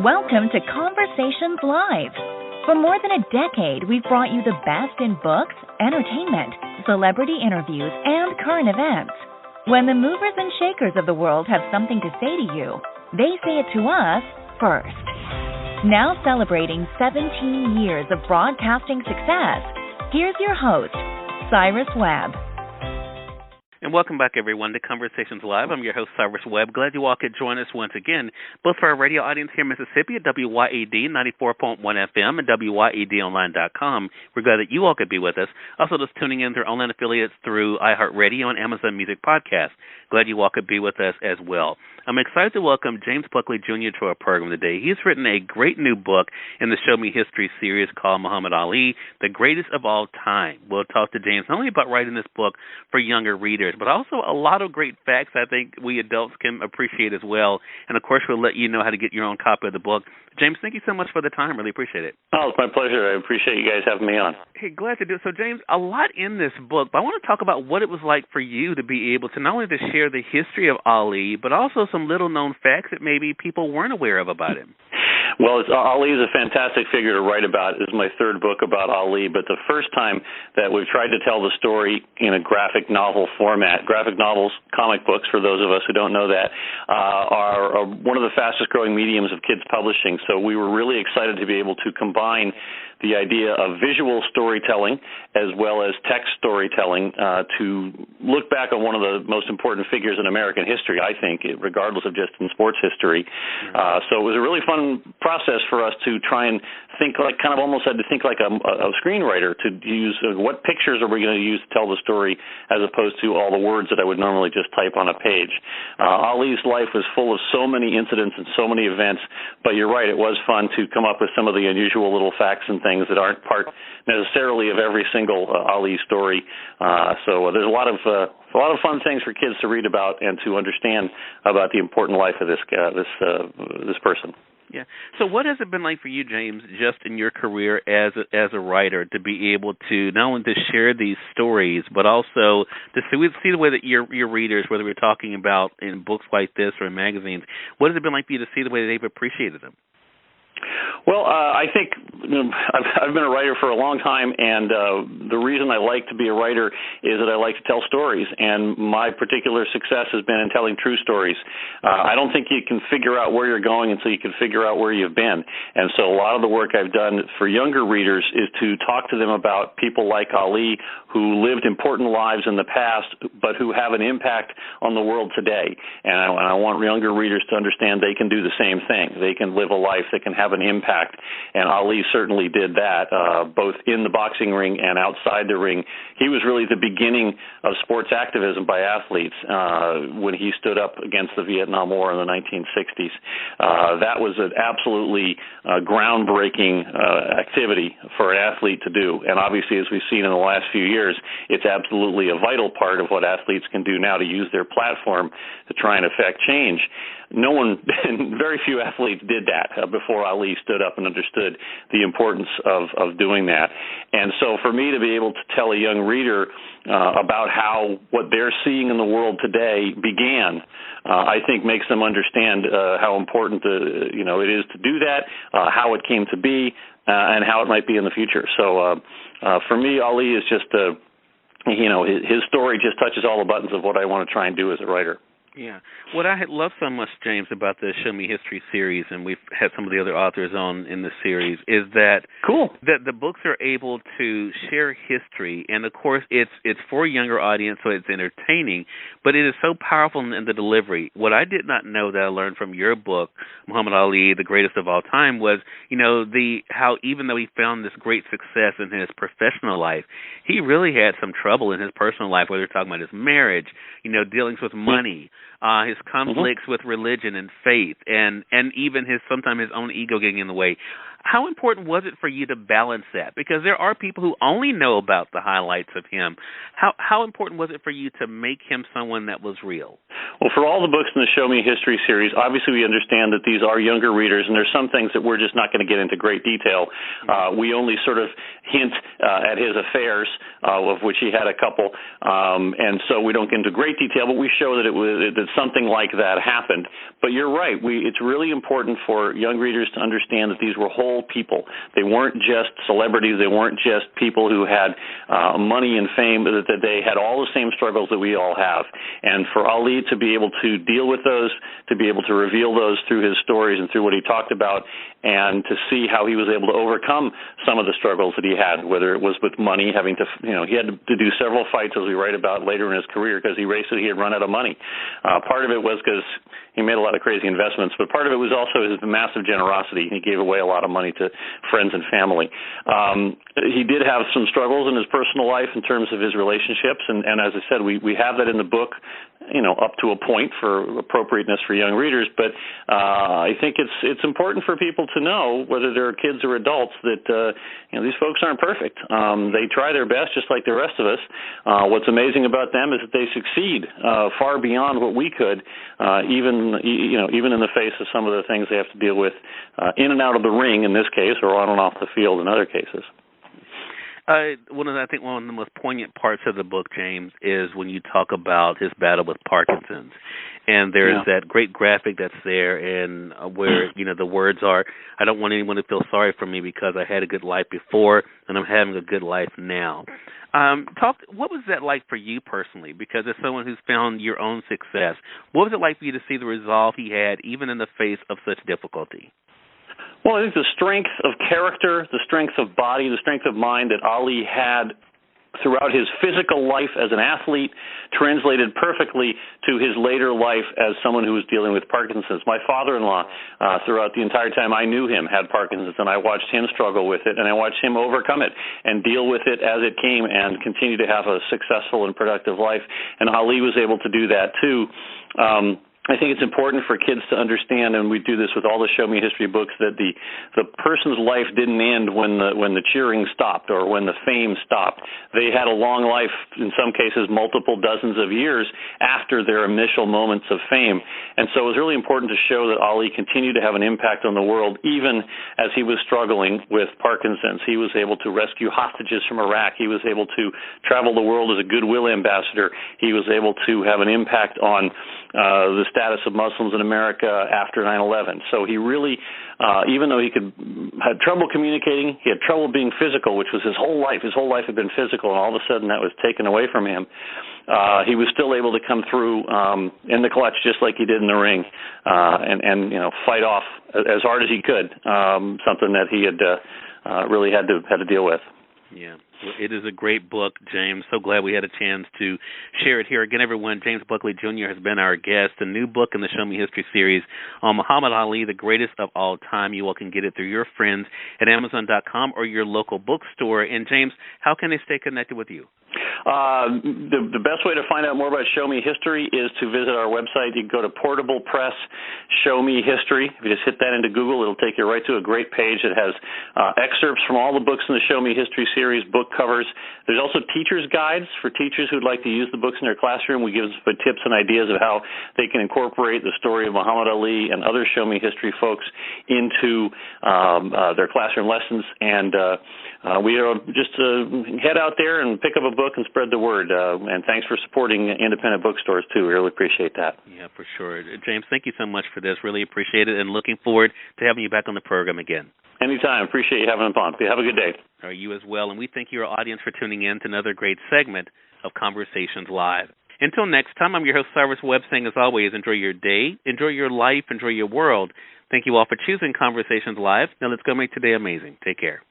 Welcome to Conversations Live. For more than a decade, we've brought you the best in books, entertainment, celebrity interviews, and current events. When the movers and shakers of the world have something to say to you, they say it to us first. Now celebrating 17 years of broadcasting success, here's your host, Cyrus Webb. And welcome back, everyone, to Conversations Live. I'm your host, Cyrus Webb. Glad you all could join us once again, both for our radio audience here in Mississippi at WYAD 94.1 FM and WYADonline.com. We're glad that you all could be with us. Also, just tuning in through online affiliates through iHeartRadio and Amazon Music Podcast. Glad you all could be with us as well. I'm excited to welcome James Buckley-Jr. to our program today. He's written a great new book in the Show Me History series called Muhammad Ali, The Greatest of All Time. We'll talk to James not only about writing this book for younger readers, but also a lot of great facts I think we adults can appreciate as well. And, of course, we'll let you know how to get your own copy of the book. James, thank you so much for the time. Really appreciate it. Oh, it's my pleasure. I appreciate you guys having me on. Hey, glad to do it. So, James, a lot in this book, but I want to talk about what it was like for you to be able to not only to share the history of Ali, but also some little-known facts that maybe people weren't aware of about him. Well, Ali is a fantastic figure to write about. This is my third book about Ali, but the first time that we've tried to tell the story in a graphic novel format. Graphic novels, comic books, for those of us who don't know that, are one of the fastest-growing mediums of kids publishing. So we were really excited to be able to combine the idea of visual storytelling as well as text storytelling to look back on one of the most important figures in American history, I think, regardless of just in sports history. So it was a really fun process for us to try and think like, kind of almost had to think like a screenwriter, to use what pictures are we going to use to tell the story as opposed to all the words that I would normally just type on a page. Ali's life was full of so many incidents and so many events, but you're right, it was fun to come up with some of the unusual little facts and things that aren't part necessarily of every single Ali story. So there's a lot of fun things for kids to read about and to understand about the important life of this person. Yeah. So what has it been like for you, James, just in your career as a writer, to be able to not only to share these stories, but also to see the way that your readers, whether we're talking about in books like this or in magazines, what has it been like for you to see the way they've appreciated them? Well, I think I've been a writer for a long time, and the reason I like to be a writer is that I like to tell stories, and my particular success has been in telling true stories. I don't think you can figure out where you're going until you can figure out where you've been, and so a lot of the work I've done for younger readers is to talk to them about people like Ali who lived important lives in the past, but who have an impact on the world today, and I want younger readers to understand they can do the same thing. They can live a life that can have an impact. And Ali certainly did that, both in the boxing ring and outside the ring. He was really the beginning of sports activism by athletes when he stood up against the Vietnam War in the 1960s. That was an absolutely groundbreaking activity for an athlete to do. And obviously, as we've seen in the last few years, it's absolutely a vital part of what athletes can do now to use their platform to try and affect change. Very few athletes did that before Ali stood up and understood the importance of doing that. And so for me to be able to tell a young reader about how what they're seeing in the world today began, I think makes them understand how important it is to do that, how it came to be, and how it might be in the future. So for me, Ali is just, his story just touches all the buttons of what I want to try and do as a writer. Yeah. What I love so much, James, about the Show Me History series, and we've had some of the other authors on in the series, is that that the books are able to share history, and of course it's for a younger audience, so it's entertaining, but it is so powerful in the delivery. What I did not know that I learned from your book, Muhammad Ali, The Greatest of All Time, was how even though he found this great success in his professional life, he really had some trouble in his personal life, whether you're talking about his marriage, dealings with money, his conflicts with religion and faith, and even sometimes his own ego getting in the way. How important was it for you to balance that? Because there are people who only know about the highlights of him. How important was it for you to make him someone that was real? Well, for all the books in the Show Me History series, obviously we understand that these are younger readers, and there's some things that we're just not going to get into great detail. We only sort of hint at his affairs, of which he had a couple, and so we don't get into great detail, but we show that that something like that happened. But you're right. It's really important for young readers to understand that these were whole people. They weren't just celebrities. They weren't just people who had money and fame, that they had all the same struggles that we all have. And for Ali to be able to deal with those, to be able to reveal those through his stories and through what he talked about, and to see how he was able to overcome some of the struggles that he had, whether it was with money, having to, he had to do several fights, as we write about later in his career, because he had run out of money. Part of it was because he made a lot of crazy investments, but part of it was also his massive generosity. He gave away a lot of money to friends and family. He did have some struggles in his personal life in terms of his relationships, and as I said, we have that in the book, up to a point for appropriateness for young readers, but I think it's important for people to know, whether they're kids or adults, that these folks aren't perfect. They try their best just like the rest of us. What's amazing about them is that they succeed far beyond what we could, even in the face of some of the things they have to deal with in and out of the ring in this case, or on and off the field in other cases. One of the most poignant parts of the book, James, is when you talk about his battle with Parkinson's. And there's that great graphic that's there, and where, the words are, I don't want anyone to feel sorry for me because I had a good life before and I'm having a good life now. What was that like for you personally? Because as someone who's found your own success, what was it like for you to see the resolve he had even in the face of such difficulty? Well, I think the strength of character, the strength of body, the strength of mind that Ali had throughout his physical life as an athlete translated perfectly to his later life as someone who was dealing with Parkinson's. My father-in-law, throughout the entire time I knew him, had Parkinson's, and I watched him struggle with it, and I watched him overcome it and deal with it as it came and continue to have a successful and productive life. And Ali was able to do that too. I think it's important for kids to understand, and we do this with all the Show Me History books, that the person's life didn't end when the cheering stopped or when the fame stopped. They had a long life, in some cases multiple dozens of years after their initial moments of fame. And so it was really important to show that Ali continued to have an impact on the world even as he was struggling with Parkinson's. He was able to rescue hostages from Iraq. He was able to travel the world as a goodwill ambassador. He was able to have an impact on the status of Muslims in America after 9/11. So he really, even though he had trouble communicating, he had trouble being physical, which was his whole life. His whole life had been physical, and all of a sudden that was taken away from him. He was still able to come through in the clutch, just like he did in the ring, and fight off as hard as he could, something that he had really had to deal with. Yeah. Well, it is a great book, James. So glad we had a chance to share it here. Again, everyone, James Buckley Jr. has been our guest. A new book in the Show Me History series on Muhammad Ali, the greatest of all time. You all can get it through your friends at Amazon.com or your local bookstore. And, James, how can they stay connected with you? The best way to find out more about Show Me History is to visit our website. You can go to Portable Press Show Me History. If you just hit that into Google, it'll take you right to a great page that has excerpts from all the books in the Show Me History series, book covers. There's also teacher's guides for teachers who'd like to use the books in their classroom. We give them tips and ideas of how they can incorporate the story of Muhammad Ali and other Show Me History folks into their classroom lessons. And we are just head out there and pick up a book and spread the word. And thanks for supporting independent bookstores, too. We really appreciate that. Yeah, for sure. James, thank you so much for this. Really appreciate it, and looking forward to having you back on the program again. Anytime. Appreciate you having us on. Have a good day. All right, you as well. And we thank your audience for tuning in to another great segment of Conversations Live. Until next time, I'm your host, Cyrus Webb, saying, as always, enjoy your day, enjoy your life, enjoy your world. Thank you all for choosing Conversations Live. Now let's go make today amazing. Take care.